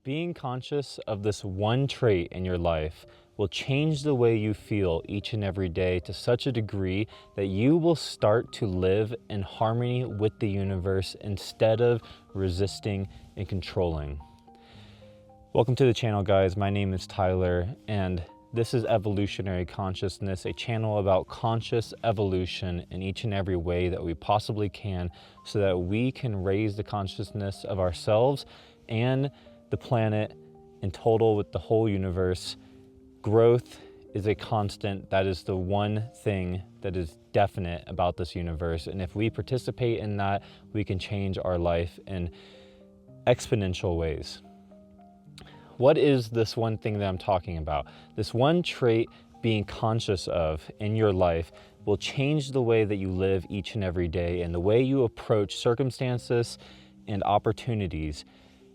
Being conscious of this one trait in your life will change the way you feel each and every day to such a degree that you will start to live in harmony with the universe instead of resisting and controlling. Welcome to the channel, guys. My name is Tyler, and this is Evolutionary Consciousness, a channel about conscious evolution in each and every way that we possibly can so that we can raise the consciousness of ourselves and the planet in total with the whole universe. Growth is a constant. That is the one thing that is definite about this universe. And if we participate in that, we can change our life in exponential ways. What is this one thing that I'm talking about? This one trait being conscious of in your life will change the way that you live each and every day and the way you approach circumstances and opportunities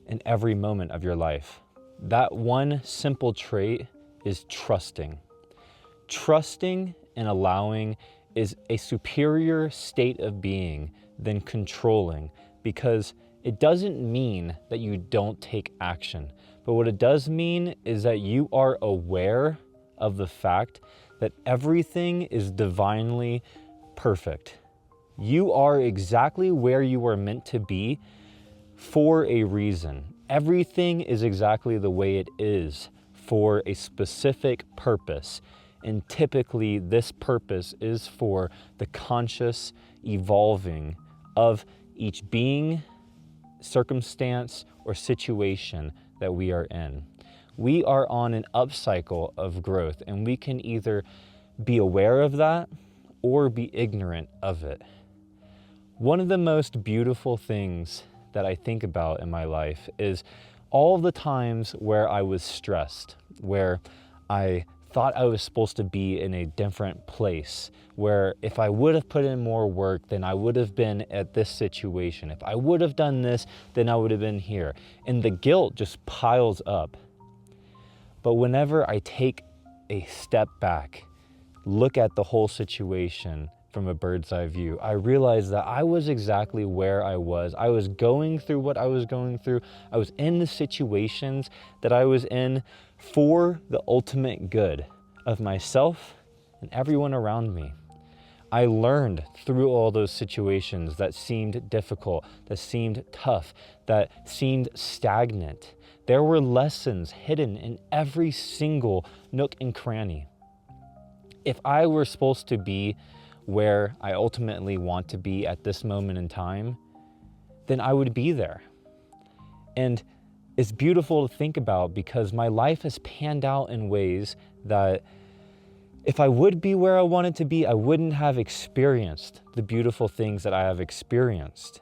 in every moment of your life. That one simple trait is trusting. Trusting and allowing is a superior state of being than controlling, because it doesn't mean that you don't take action. But what it does mean is that you are aware of the fact that everything is divinely perfect. You are exactly where you are meant to be for a reason. Everything is exactly the way it is for a specific purpose. And typically this purpose is for the conscious evolving of each being, circumstance, or situation that we are in. We are on an upcycle of growth, and we can either be aware of that or be ignorant of it. One of the most beautiful things that I think about in my life is all the times where I was stressed, where I thought I was supposed to be in a different place, where if I would have put in more work, then I would have been at this situation. If I would have done this, then I would have been here. And the guilt just piles up. But whenever I take a step back, look at the whole situation from a bird's eye view, I realized that I was exactly where I was. I was going through what I was going through. I was in the situations that I was in for the ultimate good of myself and everyone around me. I learned through all those situations that seemed difficult, that seemed tough, that seemed stagnant. There were lessons hidden in every single nook and cranny. If I were supposed to be where I ultimately want to be at this moment in time, then I would be there. And it's beautiful to think about, because my life has panned out in ways that if I would be where I wanted to be, I wouldn't have experienced the beautiful things that I have experienced.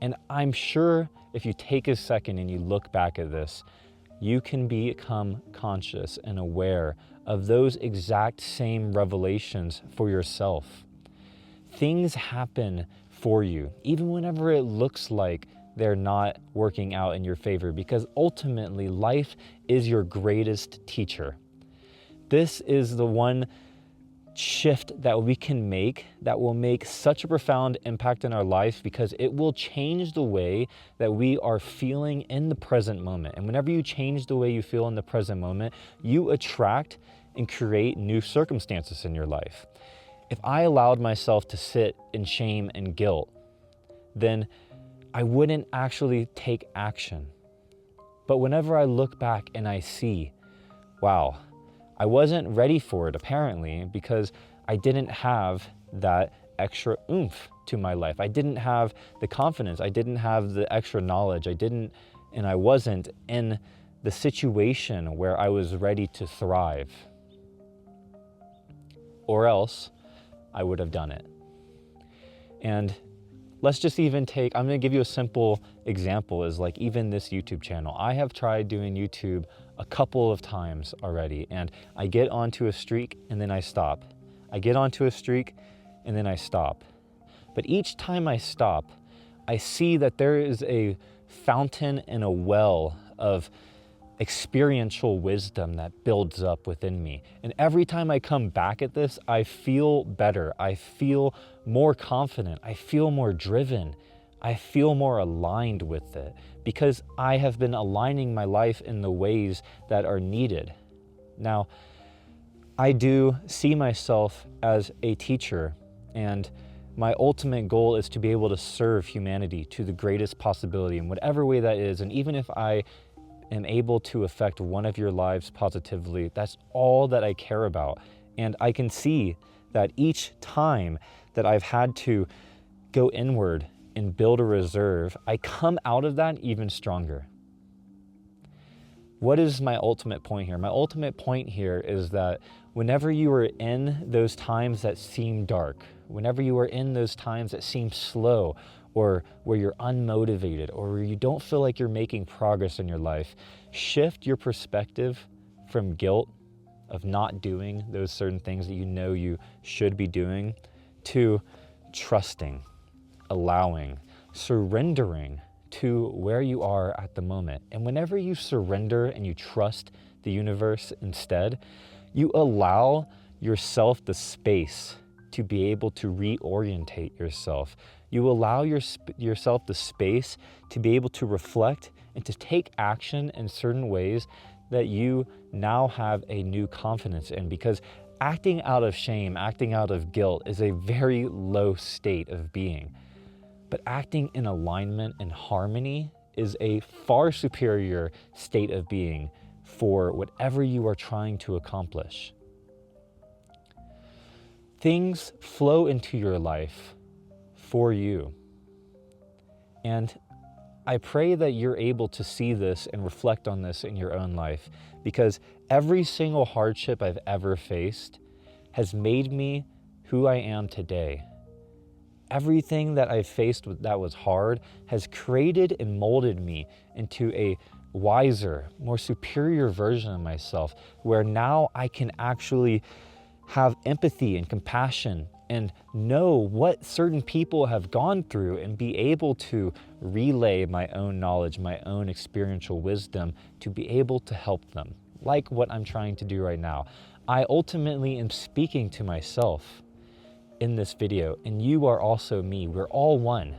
And I'm sure if you take a second and you look back at this, you can become conscious and aware of those exact same revelations for yourself. Things happen for you, even whenever it looks like they're not working out in your favor, because ultimately life is your greatest teacher. This is the one shift that we can make that will make such a profound impact in our life, because it will change the way that we are feeling in the present moment. And whenever you change the way you feel in the present moment, you attract and create new circumstances in your life. If I allowed myself to sit in shame and guilt, then I wouldn't actually take action. But whenever I look back and I see, wow, I wasn't ready for it apparently, because I didn't have that extra oomph to my life. I didn't have the confidence. I didn't have the extra knowledge. I wasn't in the situation where I was ready to thrive. Or else I would have done it. And let's just even take, I'm gonna give you a simple example, is like even this YouTube channel. I have tried doing YouTube a couple of times already, and I get onto a streak and then I stop. I get onto a streak and then I stop. But each time I stop, I see that there is a fountain and a well of experiential wisdom that builds up within me. And every time I come back at this, I feel better. I feel more confident. I feel more driven. I feel more aligned with it because I have been aligning my life in the ways that are needed. Now, I do see myself as a teacher, and my ultimate goal is to be able to serve humanity to the greatest possibility in whatever way that is. And even if I am able to affect one of your lives positively, that's all that I care about. And I can see that each time that I've had to go inward and build a reserve, I come out of that even stronger. What is my ultimate point here? My ultimate point here is that whenever you are in those times that seem dark, whenever you are in those times that seem slow, or where you're unmotivated, or where you don't feel like you're making progress in your life, shift your perspective from guilt of not doing those certain things that you know you should be doing to trusting, allowing, surrendering to where you are at the moment. And whenever you surrender and you trust the universe instead, you allow yourself the space to be able to reorientate yourself. You allow yourself the space to be able to reflect and to take action in certain ways that you now have a new confidence in, because acting out of shame, acting out of guilt is a very low state of being. But acting in alignment and harmony is a far superior state of being for whatever you are trying to accomplish. Things flow into your life for you. And I pray that you're able to see this and reflect on this in your own life, because every single hardship I've ever faced has made me who I am today. Everything that I faced that was hard has created and molded me into a wiser, more superior version of myself, where now I can actually have empathy and compassion and know what certain people have gone through and be able to relay my own knowledge, my own experiential wisdom to be able to help them, like what I'm trying to do right now. I ultimately am speaking to myself in this video, and you are also me. We're all one.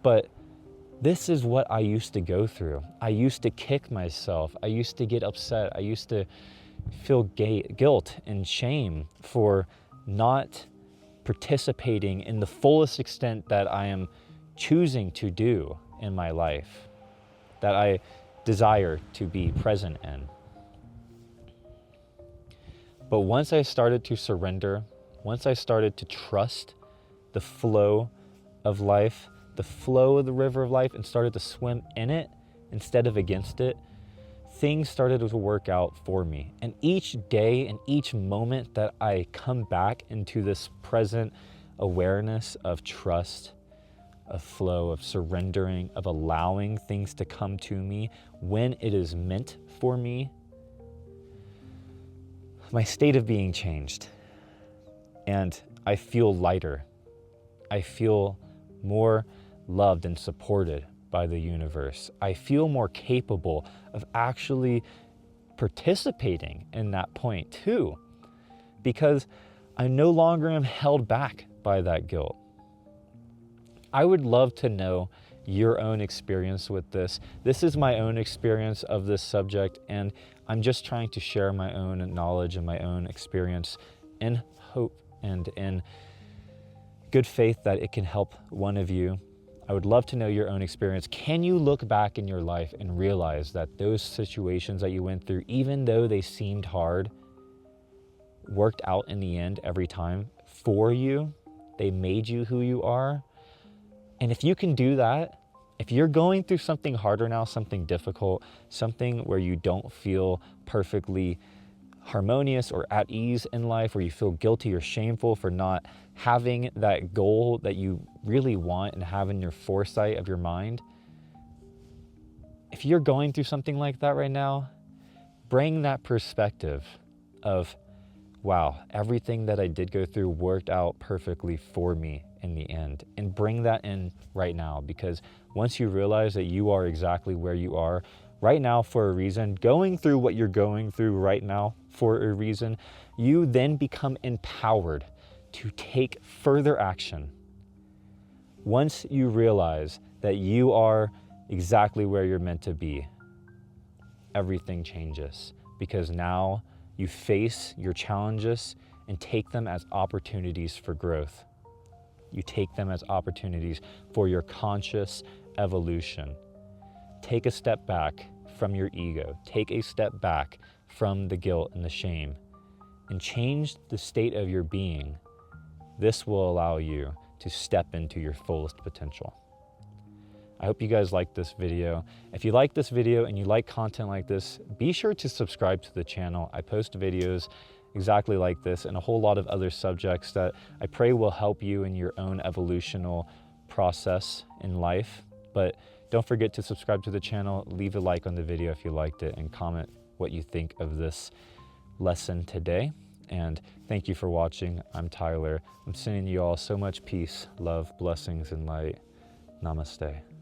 But this is what I used to go through. I used to kick myself. I used to get upset. I used to feel guilt and shame for not participating in the fullest extent that I am choosing to do in my life, that I desire to be present in. But once I started to surrender, once I started to trust the flow of life, the flow of the river of life, and started to swim in it instead of against it, things started to work out for me. And each day and each moment that I come back into this present awareness of trust, of flow, of surrendering, of allowing things to come to me when it is meant for me, my state of being changed. And I feel lighter. I feel more loved and supported by the universe. I feel more capable of actually participating in that point too, because I no longer am held back by that guilt. I would love to know your own experience with this. This is my own experience of this subject, and I'm just trying to share my own knowledge and my own experience in hope and in good faith that it can help one of you. I would love to know your own experience. Can you look back in your life and realize that those situations that you went through, even though they seemed hard, worked out in the end every time for you? They made you who you are. And if you can do that, if you're going through something harder now, something difficult, something where you don't feel perfectly harmonious or at ease in life, where you feel guilty or shameful for not having that goal that you really want and have in your foresight of your mind, if you're going through something like that right now, bring that perspective of, wow, everything that I did go through worked out perfectly for me in the end, and bring that in right now, because once you realize that you are exactly where you are right now for a reason, going through what you're going through right now for a reason, you then become empowered to take further action. Once you realize that you are exactly where you're meant to be, everything changes, because now you face your challenges and take them as opportunities for growth. You take them as opportunities for your conscious evolution. Take a step back from your ego. Take a step back from the guilt and the shame and change the state of your being. This will allow you to step into your fullest potential. I hope you guys liked this video. If you like this video and you like content like this, be sure to subscribe to the channel. I post videos exactly like this and a whole lot of other subjects that I pray will help you in your own evolutional process in life. But don't forget to subscribe to the channel, leave a like on the video if you liked it, and comment what you think of this lesson today. And thank you for watching. I'm Tyler. I'm sending you all so much peace, love, blessings, and light. Namaste.